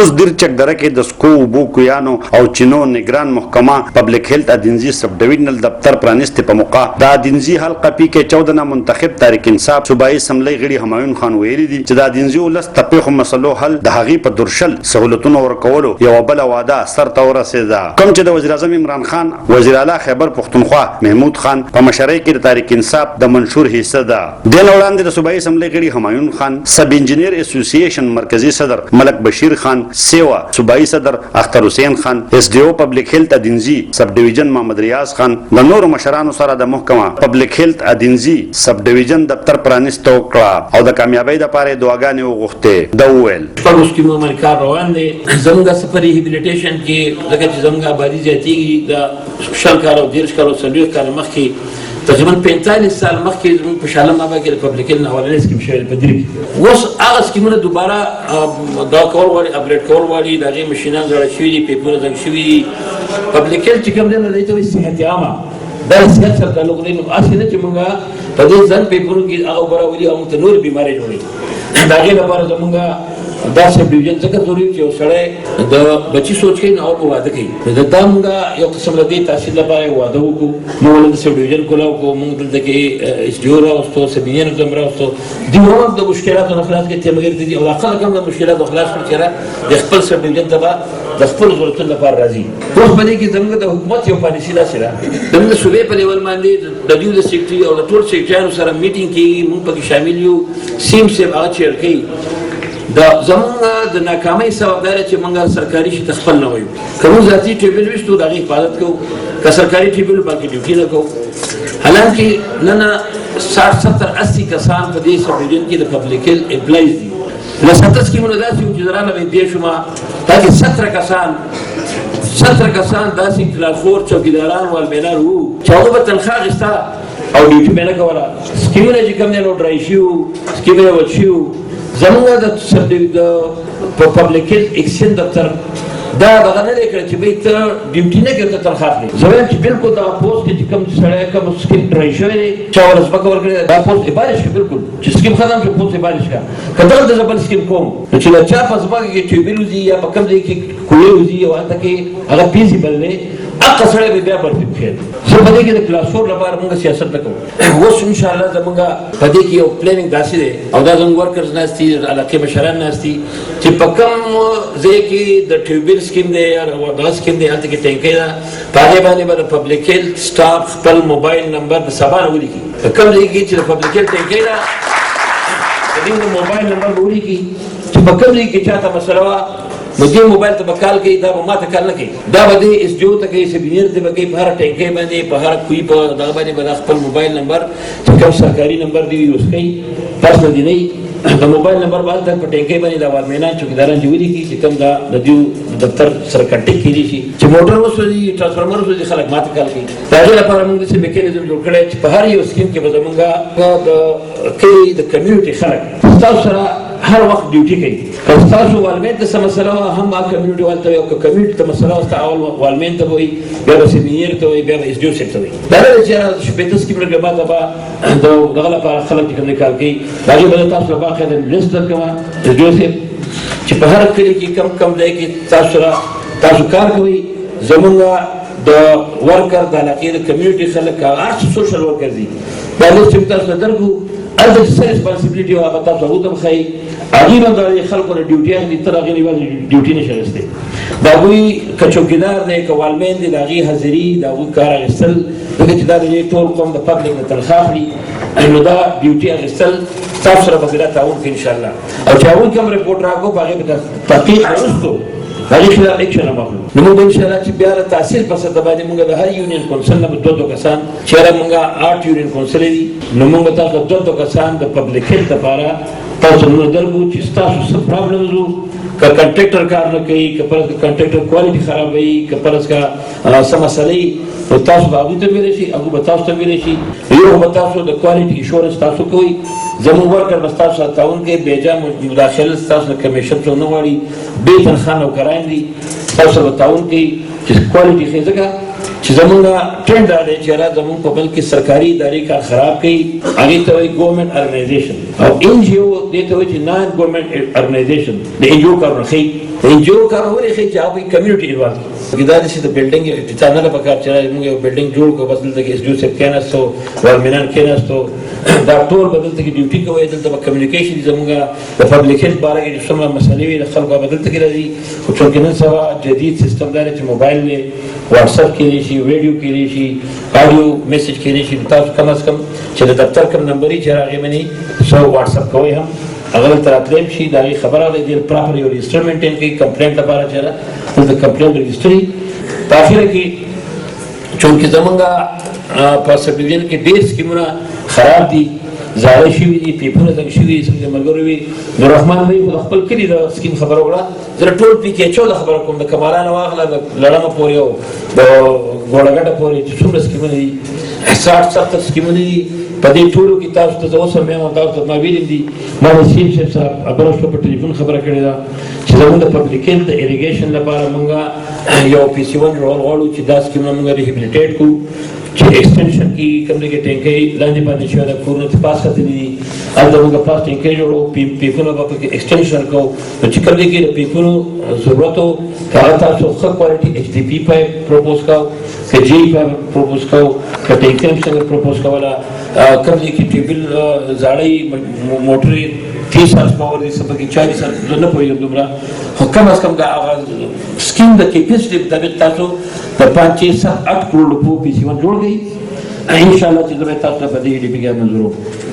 اوس دیر چکدرہ کې د سکو اوبو کویانو او چینو نگران محکمہ پبلک هیلتھ ادینزی سب ډویژنل دفتر پرانیستی په موقع د ادینزی حلقه پی کې 14 نه منتخب تحریک انصاف صوبایي اسمبلی غړي همایون خان ویلي دي چې د ادینزی ولس تپیخو مسلو حل د هغې په درشل سهولتونو ورکولو یو بل واده سرته ورسېده. کوم چې د وزیر اعظم عمران خان، وزیر اعلی خیبر پختونخوا محمود خان په مشرۍ کې د تحریک انصاف د منشور حصہ ده. د وړاندې د صوبایي اسمبلی غړي همایون خان، سب انجینیر اسوسییشن مرکزی صدر ملک بشیر خان، سیوا صوبایي صدر اختر حسین خان، ایس ڈی او پبلک هیلتھ ادینزی سب ډیویژن محمد ریاض خان د نور مشرانو سره د محکمه پبلک هیلتھ ادینزی سب ډیویژن دفتر پرانیستو کړه او د کامیابی لپاره دعاګانې وغوښتې. دا وویل په سکیمو باندې کار روان دی. زموږ سفر ریهابلیټیشن کې لکه چې زموږ آبادي زیاتېږي د شل کال او 30 کال او 40 کال مخکې تقریبا 45 سال مخکې زموږ په شالم بابا کې د پبلک هیلتھ اولنۍ سکیم شوی په درې کې. اوس هغه سکیمونه دوباره دا کول غواړي، اپډیټ کول غواړي، د هغې مشینان زاړه شوي دي، پیپونه زنګ شوي دي. پبلک هیلتھ چې کوم دی نو دی ته وایي صحت عامه، دا صحت سره تعلق دی. نو هسې نه چې موږ په دې ځان پیپونو کې هغه برابري او موږ ته نورې بیمارۍ جوړوي. د هغې لپاره زموږ دا سب ډیویژن ځکه ضروري چې یو سړی د بچي سوچ کوي نو هغه واده کوي. دا موږ یو قسم له دې تحصیل لپاره واده وکړو. موږ د سب ډیویژن کولاو کوو، موږ دلته کې ایس ډي او راوستو، سب انجینر ته راوستو. دوی هم د مشکلاتو نه خلاص کړي، مګر دي او خلک هم د مشکلاتو خلاص کړي چې د خپل سب ډیویژن ته د خپل ضرورتونو لپاره راځي. اوس په دې کې زموږ د حکومت یو پالیسي داسې ده، زموږ د صوبې په لیول باندې د دوی د سیکرټري او د ټول سیکرټریانو سره میټینګ کېږي، موږ پکې شامل یو. سیم صاحب هغه چیر کوي. دا زمونږ د ناکامۍ سبب دا دی چې موږ سرکاري شي ته خپل نه وایو. که موږ ذاتي ټریبیونل ویشتو د هغې حفاظت کوو، که سرکاري ټریبیونل باندې ډیوټي نه کوو. حالانکې نن 60 70 80 کسان په دې سب ډیویژن کې د پبلک هیلتھ امپلایز دي. له 70 سکیمونو داسې وو چې زه رانه به دې شومه تاکې 17 کسان داسې کلارخور چوکیداران والمینار وو چې هغه به تنخوا اخیسته او ډیوټي به یې نه کوله. سکیمونه چې کوم دی نو ډرای شوي وو، سکیمونه یې وچ شوي وو. زموږ د پبلک هیلتھ ایکسچینج دفتر دا دغه نه دی کړی چې بهی ته ډیوټي نه کوې ته تنخوا اخلې. زه وایم چې بلکل دغه پوسټ کې چې کوم سړی کوم سکیم ډرای شوی دی چا ورځ ځمکه ورکړې دا پوسټ ابارش کړه، بلکل چې سکیم ختم شو پوسټ ابارش کړه. که دلته زه بل سکیم کوم نو چې له چا په ځمکه کې ټیوبیل وځي یا په کوم ځای کې کوړې وځي او هلته کې هغه فیزیبل دی، هغه سړی به بیا برتیب کړي. زه په دې کې د کلاس 4 لپاره موږ سیاست نه کوو. اوس انشاءالله زموږ په دې کې یو پلانینګ داسې دی او دا زموږ ورکرز ناست دي، د علاقې مشران ناست دي چې په کوم ځای کې د ټیوبیل سکیم دی یا دغه سکیم دی هلته کې ټینکۍ ده، په هغې باندې به د پبلک هیلتھ سټاف خپل موبایل نمبر د سبا نه ولیکي. په کوم ځای کې چې د پبلک هیلتھ ټینکۍ ده د دې د موبایل نمبر به ولیکي چې په کوم ځای کې چاته مسله وه نو دې موبایل ته به کال کوي، دا به ما ته کال نه کوي، دا به دې ایس ډي او ته کوي، سب انجینر ته به کوي. په هره ټینکۍ باندې په هره کوی په دغه باندې به دا خپل موبایل نمبر چې کوم سرکاري نمبر دی یوز کوي، پرسنل دی نه د موبایل نمبر باندې په ټینکۍ باندې د والمینان چوکیداران چې ولیکي چې کوم د دې دفتر سره کنټیکټ کېدی شي چې موټر وسوځي، ټرانسفارمر وسوځي، خلک ما ته کال کوي. د هغې لپاره موږ داسې میکانیزم جوړ کړی چې په هر یو سکیم کې به زموږ د کلي د کمیونټي خلک ستاسو سره هر وخت ډیوټي کوي. که ستاسو والمین ته څه مسله وه هم هغه کمیونټي والته وایي، او که کمیونټي ته مسله وه ستا اول والمین ته به وایي، بیا به سب انجینر ته وایي، بیا به ایس ډي او صاحب ته وایي. دا نه دی چې شپېته سکیمونه کړه ما ته به د دغه لپاره خلک چې کوم دی کار کوي د هغې به زه تاسو له باقاعده لیست درکوم ایس ډي او صاحب چې په هر کلي کې کم کم ځای کې تاسو سره تاسو کار کوئ. زمونږ د ورکر د علاقې د کمیونټي خلک هر څه سوشل ورکر دي، دا لیست چې تاسو ته درکړو هلته چې څه ریسپانسبلیټي وه هغه تاسو هغو ته هم ښایي. هغوی به د خلکو نه ډیوټي اخلي، تر هغې نه یوازې ډیوټي نشي اخیستی. د هغوی که چوکیدار دی که والمین دی د هغې حاضري د هغوی کار اخیستل، ځکه چې دا د دې ټول قوم د پبلک نه تنخوا اخلي، نو دا ډیوټي اخیستل تاسو سره به زه تعاون کوي انشاءالله. او چې هغوی کوم رپورټ راکړو په هغې به تحقیق وروستو د هغې خلاف ایکشن هم اخلو. نو موږ به انشاءالله چې بیا د تحصیل په سطح باندې موږ د هر یونین کونسل نه به 2 کسان چې هره موږ 8 یونین کونسلې دي نو موږ به تاسو 2 کسان د پبلک هیلتھ لپاره تاسو نه درکړو چې ستاسو څه پرابلمز وو، که کنټریکټر کار نه کوي، که پرس کنټریکټر کوالټي خرابوي، که پرس کا څه مسلې نو تاسو به هغوی ته ویلی شي، هغوی به تاسو ته ویلی شي. یو به تاسو د کوالټي انشورنس تاسو کوئ، زموږ ورکر به ستاسو سره تعاون کوي، بېجا مداخله ستاسو نه کمیشن څوک نه غواړي، بې تنخوا نوکران دي، تاسو سره به تعاون کوي چې کوالټي ښه. ځکه چې زمونږ ټرینډ دا دی چې یاره زمونږ په ملک کې سرکاري ادارې کار خراب کوي، هغې ته وایي ګورنمنټ ارګنایزیشن، او ان جی او دې ته وایي چې نان ګورنمنټ ارګنایزیشن. د ان جی او کارونه ښیي، د ان جی او کارونه ولې ښیي چې هغوی کمیونټي انوالو کړي. دا داسې د بلډینګ افتتاح نه ده پکار چې موږ یو بلډینګ جوړ کړو، بس دلته کې ایس ډي او صاحب کېناستو، والمینان کېناستو، دا ټول به دلته کې ډیوټي کوئ، دلته به کمیونیکیشن زموږ د پبلک هیلث باره کې چې څومره مسلې وي د خلکو به دلته کې راځي. خو چونکې نن سبا جدید سیستم دا دی چې موبایل دی، واټس اپ کېدی شي، ویډیو کېدی شي، آډیو میسج کېدی شي. تاسو کم از کم چې د دفتر کوم نمبر یې چې هغې باندې سو واټس اپ کوئ هم هغه دلته راتلی شي، د هغې خبره دی ډېر پراپر یو رجسټر مینټین کوي کمپلینټ لپاره چې دلته کمپلینټ رجسټر وي. په اخره کې چونکې زمونږ په سب ډویژن کې ډېر سکیمونه خراب دي، زاړه شوي دي، پیپونه تنګ شوي دي. زموږ ملګرو وي نوررحمان وایي خو د خپل کلي د سکیم خبره وکړه، زه ټول پي کې اچو د خبره کوم، د کمالانه واخله د لړمه پورې او د ګوړهګټه پورې چې څومره سکیمونه دي، 60-70 سکیمونه دي. په دې ټولو کې تاسو ته زه اوس هم وایم، تاسو ته ما ویلي دي، ما د سی ایم صاحب سره بله شپه په ټلیفون خبره کړې ده چې زموږ د پبلک هیلث د اریګیشن لپاره موږ یو پی سی 1 جوړول غواړو چې دا سکیمونه موږ ریهیبلیټیټ کړو، چې ایکسټینشن کې کوم ځای کې ټینکۍ لاندې باندې شوی ده، کورونه ته پاس ختلي دي، هلته موږ پاس ټینکۍ جوړو، پیپونه به پکې ایکسټینشن کوو. نو چې کوم ځای کې د پیپونو ضرورت و هغه تاسو ښه کوالټي ایچ ډي پي پایپ پروپوز کوو، که جي پایپ پروپوز کوو، که ټینکۍ هم څنګه پروپوز کوله، کوم ځای کې ټیبل زاړه موټرې 30 هارس پاور دي، څه پکې 40 هارس، زه نه پوهېږم دومره، خو کم از کم د هغه سکیم د کیپیسټي مطابق تاسو د 5-6-7-8 کروڑ روپو پی سی 1 جوړ کړئ. انشاءالله چې زه به تاسو ته په دې ډي پي کې منظور وکړم.